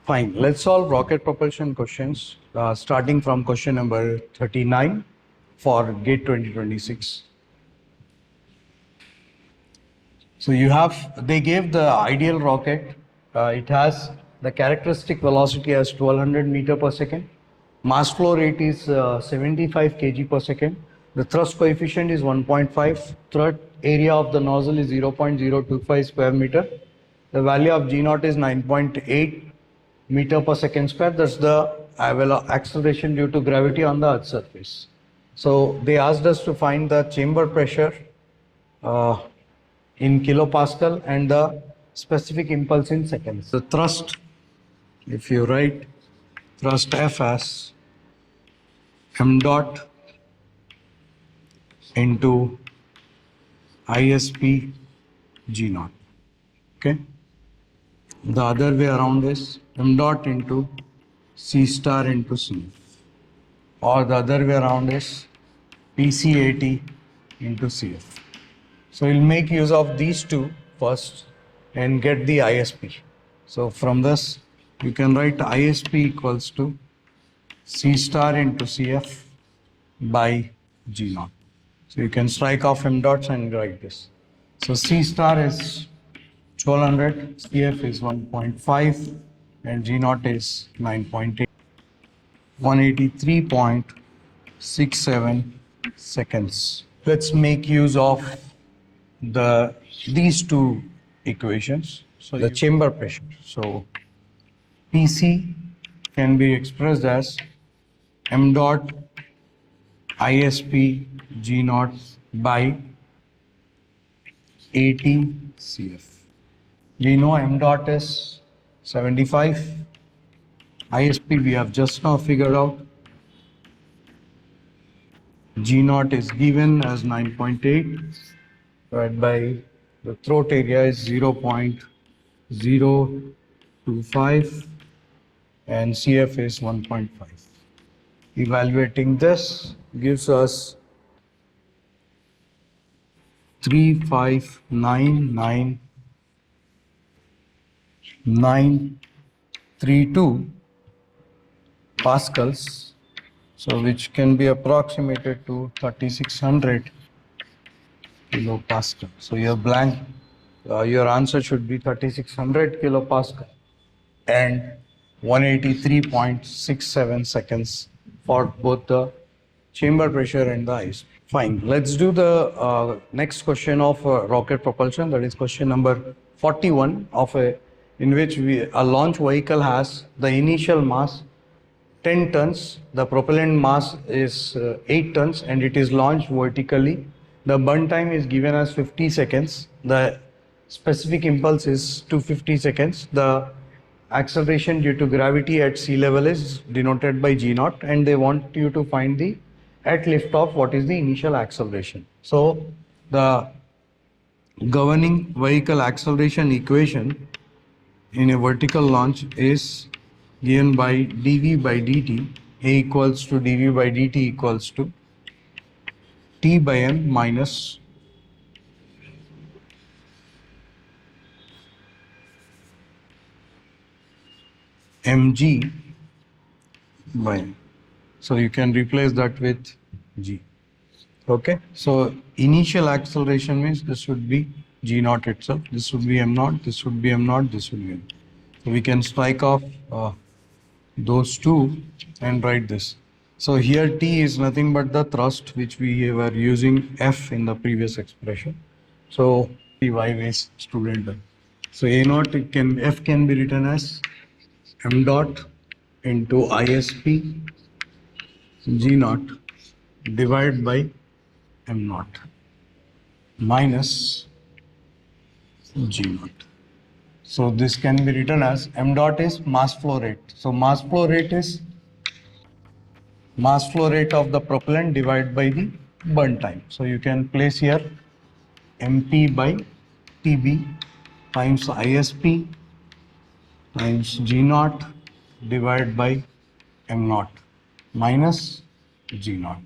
Fine. Let's solve rocket propulsion questions starting from question number 39 for GATE 2026. So they gave the ideal rocket. It has the characteristic velocity as 1200 meter per second. Mass flow rate is 75 kg per second. The thrust coefficient is 1.5. Thrust area of the nozzle is 0.025 square meter. The value of G naught is 9.8 meter per second square. That's the acceleration due to gravity on the Earth's surface. So they asked us to find the chamber pressure in kilopascal and the specific impulse in seconds. The thrust, if you write thrust F as m dot into ISP G naught. Okay. The other way around is m dot into C star into C. Or the other way around is PCAT into CF. So we'll make use of these two first and get the ISP. So from this, you can write ISP equals to C star into CF by G naught. So you can strike off m dots and write this. So C star is 1200, CF is 1.5 and G naught is 9.8. 183.67 seconds. Let's make use of these two equations. So the chamber pressure. So PC can be expressed as m dot ISP G naught by 80 CF. We know m dot is 75. ISP we have just now figured out. G naught is given as 9.8 divided by the throat area is 0.025 and CF is 1.5. Evaluating this gives us 3599932 pascals, so which can be approximated to 3600 kilopascal. So your your answer should be 3600 kilopascal and 183.67 seconds for both the chamber pressure and the ISP. Fine. Let's do the next question of rocket propulsion. That is question number 41 in which a launch vehicle has the initial mass 10 tons, the propellant mass is 8 tons and it is launched vertically. The burn time is given as 50 seconds. The specific impulse is 250 seconds. The acceleration due to gravity at sea level is denoted by G naught and they want you to find at liftoff what is the initial acceleration. So the governing vehicle acceleration equation in a vertical launch is given by dv by dt. A equals to dv by dt equals to t by m minus mg by m. So you can replace that with g. Okay. So initial acceleration means this would be g naught itself. This would be m naught. This would be m naught. This would be m. So we can strike off those two and write this. So here T is nothing but the thrust which we were using F in the previous expression. So y waste student. So A naught F can be written as m dot into ISP G naught divided by m naught minus G naught. So this can be written as m dot is mass flow rate. So mass flow rate is mass flow rate of the propellant divided by the burn time. So you can place here mp by tb times ISP times G naught divided by m naught minus G naught.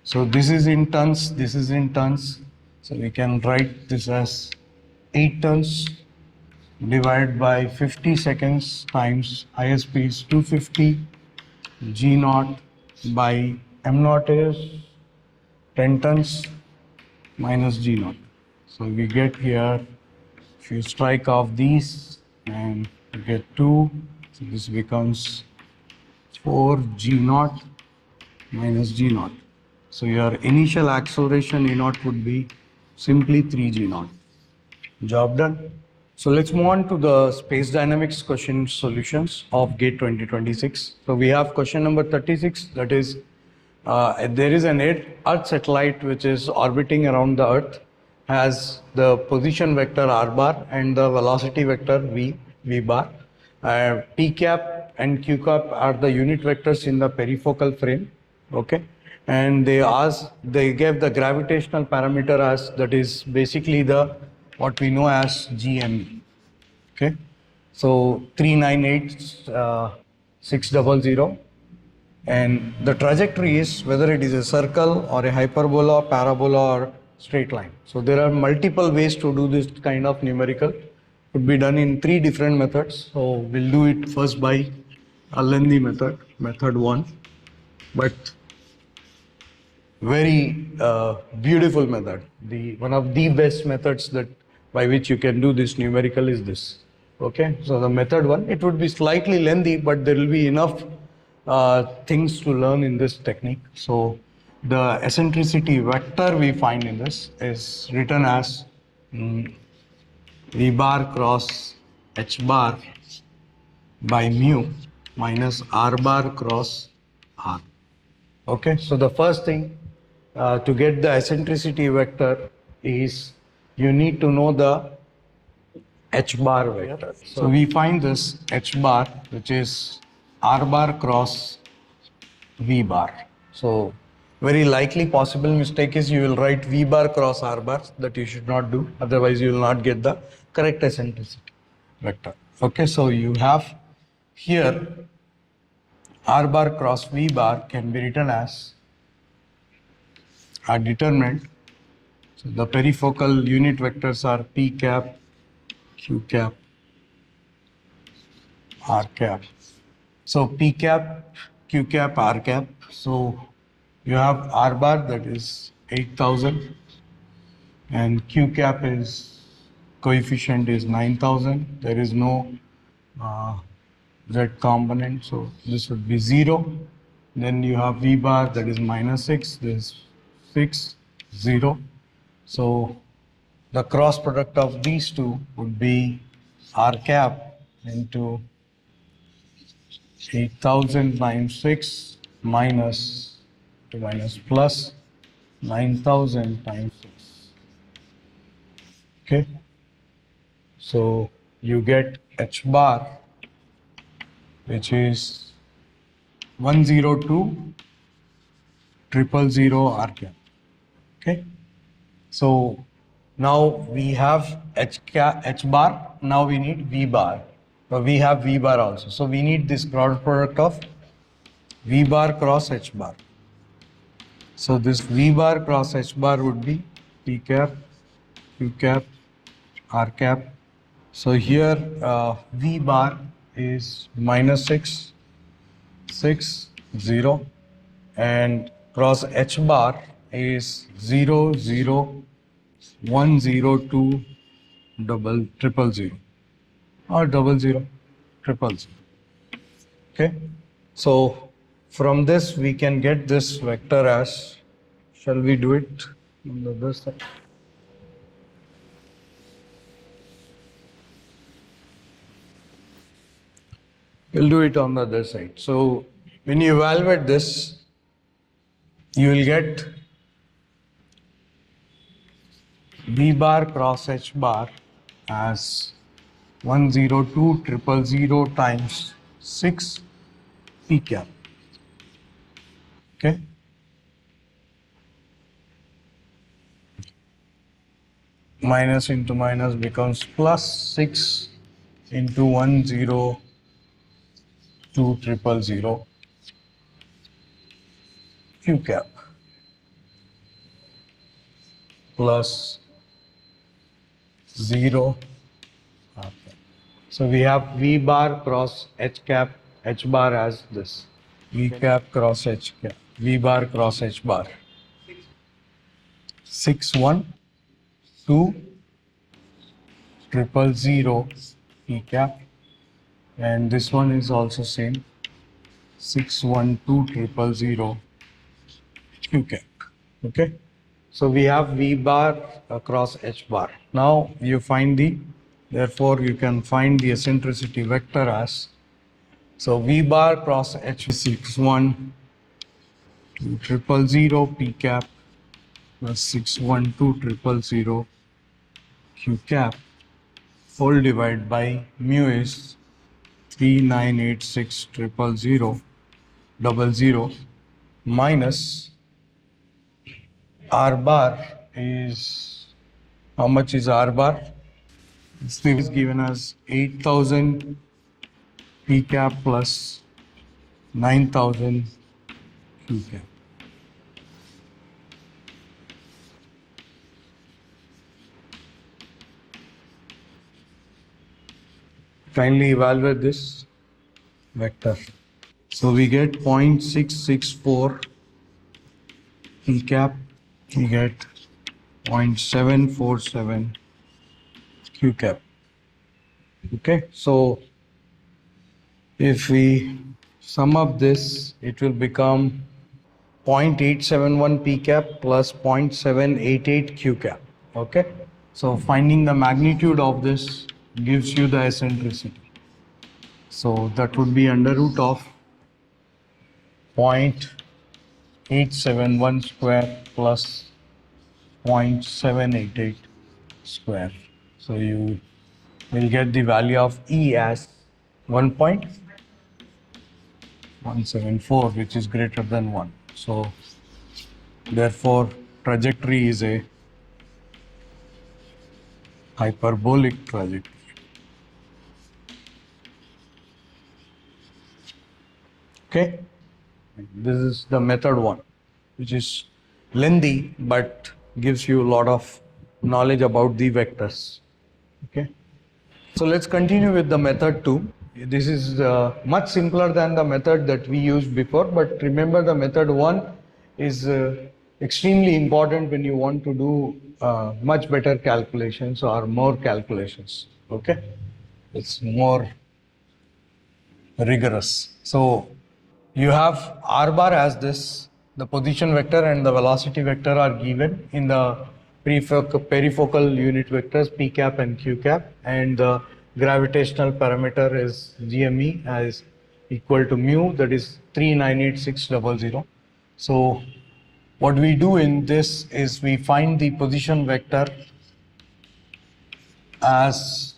So this is in tons, this is in tons. So we can write this as 8 tons divided by 50 seconds times highest speed is 250 G naught by M naught is 10 tons minus G naught. So we get here, if you strike off these and you get 2, so this becomes 4 G naught minus G naught. So your initial acceleration E naught would be simply 3 G naught. Job done. So let's move on to the space dynamics question solutions of GATE 2026. So we have question number 36, that is, there is an Earth satellite which is orbiting around the Earth, has the position vector r bar and the velocity vector v bar. P cap and q cap are the unit vectors in the perifocal frame. Okay, and they gave the gravitational parameter as, that is basically the what we know as GME. Okay, so 398,600, and the trajectory is whether it is a circle or a hyperbola, parabola, or straight line. So there are multiple ways to do this kind of numerical. Could be done in 3 different methods. So we'll do it first by a lengthy method, method 1, but very beautiful method. One of the best methods that by which you can do this numerical is this. Okay, so the method 1, it would be slightly lengthy, but there will be enough things to learn in this technique. So the eccentricity vector we find in this is written as V bar cross H bar by mu minus R bar cross R. Okay, so the first thing to get the eccentricity vector is you need to know the H bar vector. So we find this H bar, which is R bar cross V bar. So very likely possible mistake is you will write V bar cross R bar. That you should not do, otherwise you will not get the correct eccentricity vector. Okay, so you have here R bar cross V bar can be written as a determinant. So the perifocal unit vectors are P cap, Q cap, R cap. So P cap, Q cap, R cap. So you have R bar, that is 8,000, and Q cap is coefficient is 9,000. There is no Z component, so this would be 0. Then you have V bar, that is -6. This is 6, 0. So the cross product of these two would be R cap into 8,000 times 6 minus plus 9,000 times 6. Okay, so you get H bar, which is 102,000 R cap. Okay, so now we have H bar, now we need V bar. But we have V bar also. So we need this cross product of V bar cross H bar. So this V bar cross H bar would be P cap, Q cap, R cap. So here V bar is -6, 6, 0, and cross H bar is 0, 0, 1, 0, 2, triple 0, or 00, 000. Okay, so from this we can get this vector as, shall we do it on the other side? We'll do it on the other side. So when you evaluate this, you will get V bar cross H bar as 102,000 times 6 P cap. Okay, minus into minus becomes plus 6 into 102,000 Q cap plus 0 R cap. So we have V bar cross H cap H bar as this. V cap cross H cap. V bar cross H bar. 61200 P cap, and this one is also same 61200 Q cap. Okay, so we have V bar across H bar. Now you find therefore you can find the eccentricity vector as, so V bar cross H 61200 P cap plus 61200 Q cap whole divided by mu is 39860000 minus R bar is, how much is R bar? This is given as 8000 P cap plus 9000 Q cap. Kindly evaluate this vector. So we get 0.664 P cap, we get 0.747 Q cap. Okay, so if we sum up this, it will become 0.871 P cap plus 0.788 Q cap. Okay, so finding the magnitude of this gives you the eccentricity. So that would be under root of 0.871 square plus 0.788 square. So you will get the value of E as 1.174, which is greater than 1. So therefore trajectory is a hyperbolic trajectory. Okay, this is the method 1, which is lengthy but gives you a lot of knowledge about the vectors. Okay, so let's continue with the method 2. This is much simpler than the method that we used before, but remember the method 1 is extremely important when you want to do much better calculations or more calculations. Okay, it's more rigorous. So you have R bar as this, the position vector and the velocity vector are given in the perifocal unit vectors P cap and Q cap, and the gravitational parameter is GME as equal to mu, that is 398600. So what we do in this is we find the position vector as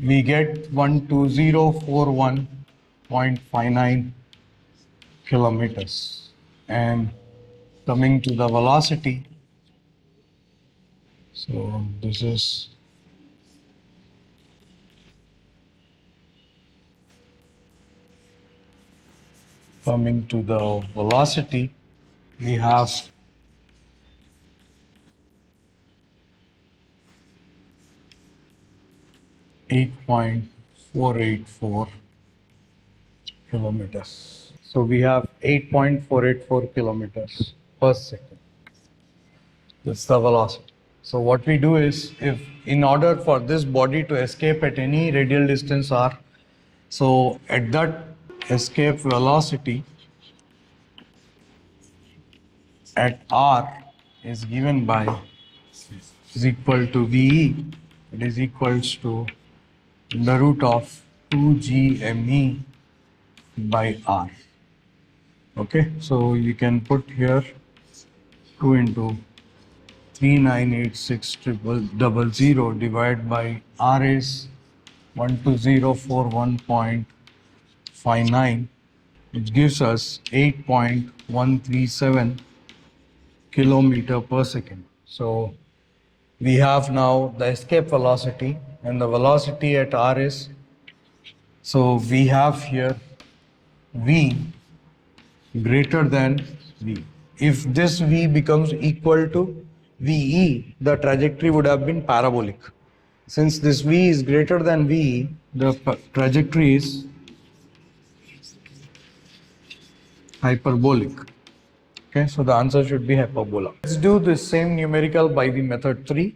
we get 12041.59 kilometers, and coming to the velocity, so this is coming to the velocity, we have 8.484 kilometers. So we have 8.484 kilometers per second. That's the velocity. So what we do is, if in order for this body to escape at any radial distance r, so at that escape velocity at r is given by, is equal to VE, it is equals to the root of 2gme by r. Okay, so you can put here 2 into 398600 divided by r is 12041.59, which gives us 8.137 kilometer per second. So we have now the escape velocity, and the velocity at r is, so we have here v greater than v. If this v becomes equal to VE, the trajectory would have been parabolic. Since this V is greater than VE, the trajectory is hyperbolic. Okay, so the answer should be hyperbola. Let's do the same numerical by the method 3.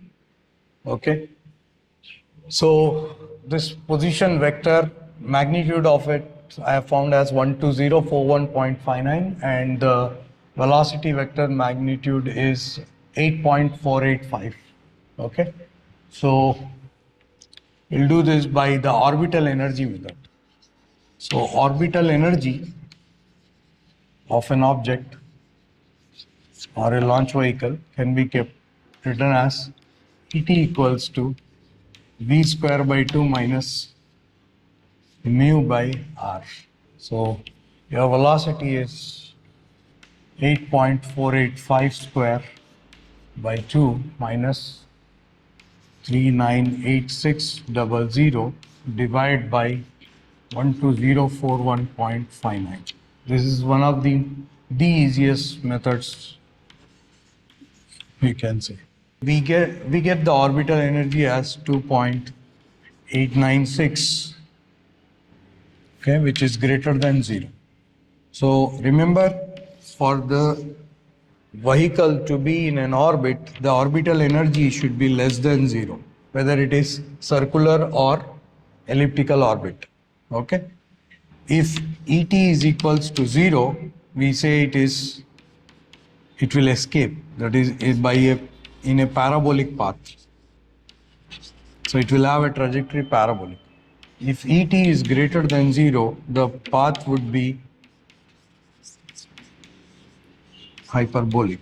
Okay, so this position vector, magnitude of it I have found as 12041.59, and the velocity vector magnitude is 8.485. Okay, so we'll do this by the orbital energy method. So orbital energy of an object or a launch vehicle can be kept written as Et equals to v square by 2 minus mu by r. So your velocity is 8.485 square by 2 minus 398600 divided by 12041.59. This is one of the easiest methods, we can say. We get the orbital energy as 2.896, okay, which is greater than 0. So remember, for the vehicle to be in an orbit, the orbital energy should be less than 0, whether it is circular or elliptical orbit. Okay, if Et is equals to 0, we say it will escape, that is in a parabolic path. So it will have a trajectory parabolic. If Et is greater than 0, the path would be hyperbolic.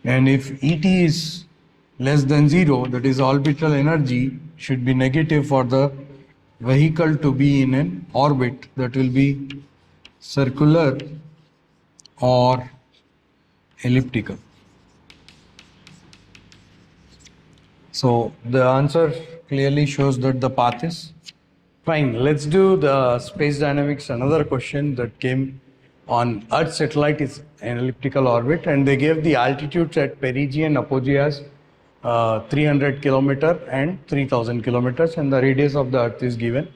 And if Et is less than 0, that is orbital energy should be negative for the vehicle to be in an orbit, that will be circular or elliptical. So the answer clearly shows that the path is fine. Let's do the space dynamics, another question that came on Earth's satellite is an elliptical orbit, and they gave the altitudes at perigee and apogee as 300 kilometer and 3000 kilometers, and the radius of the Earth is given.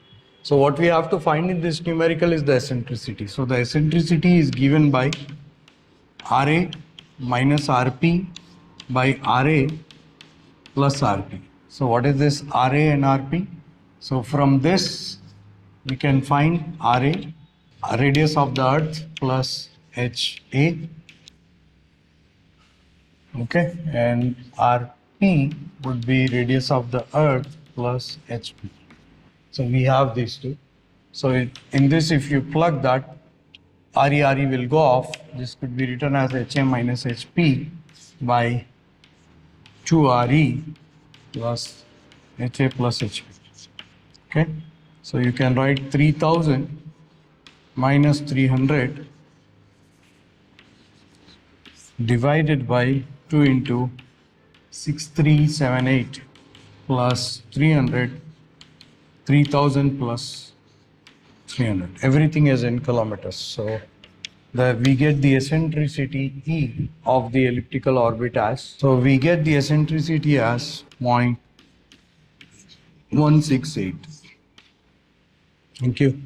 So what we have to find in this numerical is the eccentricity. So the eccentricity is given by RA minus RP by RA plus RP. So what is this RA and RP? So from this we can find RA, radius of the Earth, plus HA, okay, and RP would be radius of the Earth plus HP. So we have these two. So in this, if you plug that, RE will go off. This could be written as HA minus HP by 2RE plus HA plus HP. Okay, so you can write 3000 minus 300 divided by 2 into 6378 plus 300, 3000 plus 300. Everything is in kilometers. So we get the eccentricity E of the elliptical orbit as, so we get the eccentricity as 0.168. Thank you.